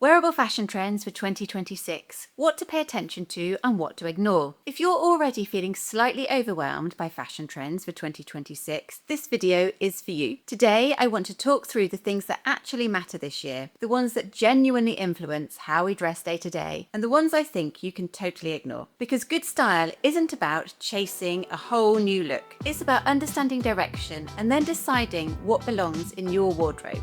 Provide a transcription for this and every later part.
Wearable fashion trends for 2026, what to pay attention to and what to ignore. If you're already feeling slightly overwhelmed by fashion trends for 2026, this video is for you. Today, I want to talk through the things that actually matter this year, the ones that genuinely influence how we dress day to day, and the ones I think you can totally ignore. Because good style isn't about chasing a whole new look. It's about understanding direction and then deciding what belongs in your wardrobe.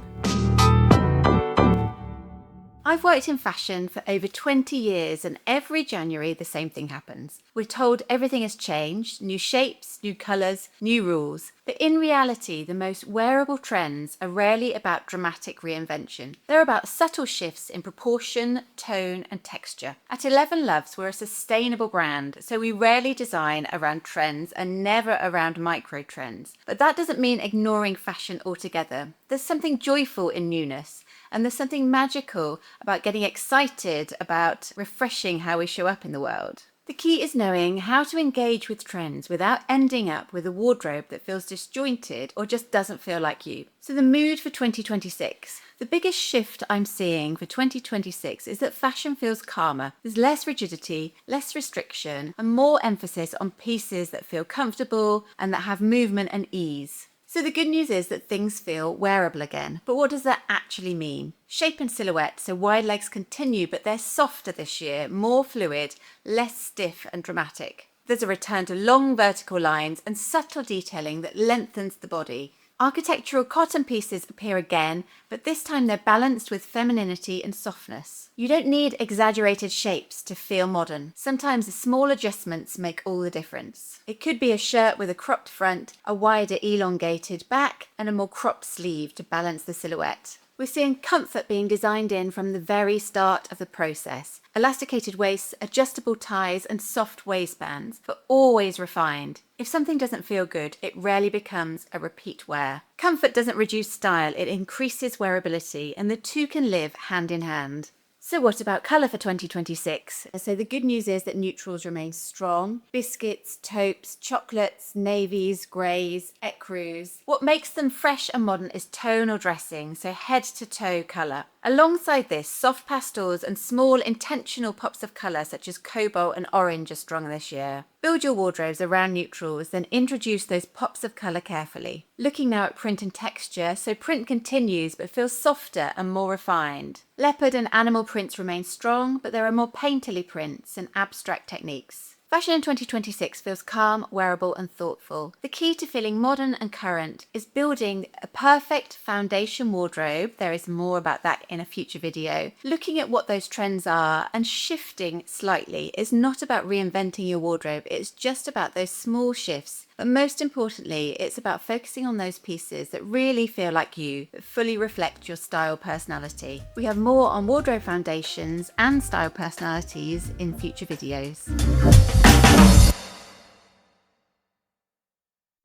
I've worked in fashion for over 20 years and every January the same thing happens. We're told everything has changed, new shapes, new colours, new rules. But in reality, the most wearable trends are rarely about dramatic reinvention. They're about subtle shifts in proportion, tone and texture. At 11 Loves, we're a sustainable brand, so we rarely design around trends and never around micro trends. But that doesn't mean ignoring fashion altogether. There's something joyful in newness. And there's something magical about getting excited about refreshing how we show up in the world. The key is knowing how to engage with trends without ending up with a wardrobe that feels disjointed or just doesn't feel like you. So the mood for 2026. The biggest shift I'm seeing for 2026 is that fashion feels calmer. There's less rigidity, less restriction, and more emphasis on pieces that feel comfortable and that have movement and ease. So the good news is that things feel wearable again. But what does that actually mean? Shape and silhouette, so wide legs continue, but they're softer this year, more fluid, less stiff and dramatic. There's a return to long vertical lines and subtle detailing that lengthens the body. Architectural cotton pieces appear again, but this time they're balanced with femininity and softness. You don't need exaggerated shapes to feel modern. Sometimes the small adjustments make all the difference. It could be a shirt with a cropped front, a wider elongated back, and a more cropped sleeve to balance the silhouette. We're seeing comfort being designed in from the very start of the process. Elasticated waists, adjustable ties, and soft waistbands, but always refined. If something doesn't feel good, it rarely becomes a repeat wear. Comfort doesn't reduce style, it increases wearability, and the two can live hand in hand. So what about colour for 2026? So the good news is that neutrals remain strong. Biscuits, taupes, chocolates, navies, greys, ecrues. What makes them fresh and modern is tone or dressing, so head to toe colour. Alongside this, soft pastels and small intentional pops of colour such as cobalt and orange are strong this year. Build your wardrobes around neutrals, then introduce those pops of colour carefully. Looking now at print and texture, so print continues but feels softer and more refined. Leopard and animal prints remain strong, but there are more painterly prints and abstract techniques. Fashion in 2026 feels calm, wearable and thoughtful. The key to feeling modern and current is building a perfect foundation wardrobe. There is more about that in a future video. Looking at what those trends are and shifting slightly is not about reinventing your wardrobe. It's just about those small shifts. But most importantly, it's about focusing on those pieces that really feel like you, that fully reflect your style personality. We have more on wardrobe foundations and style personalities in future videos.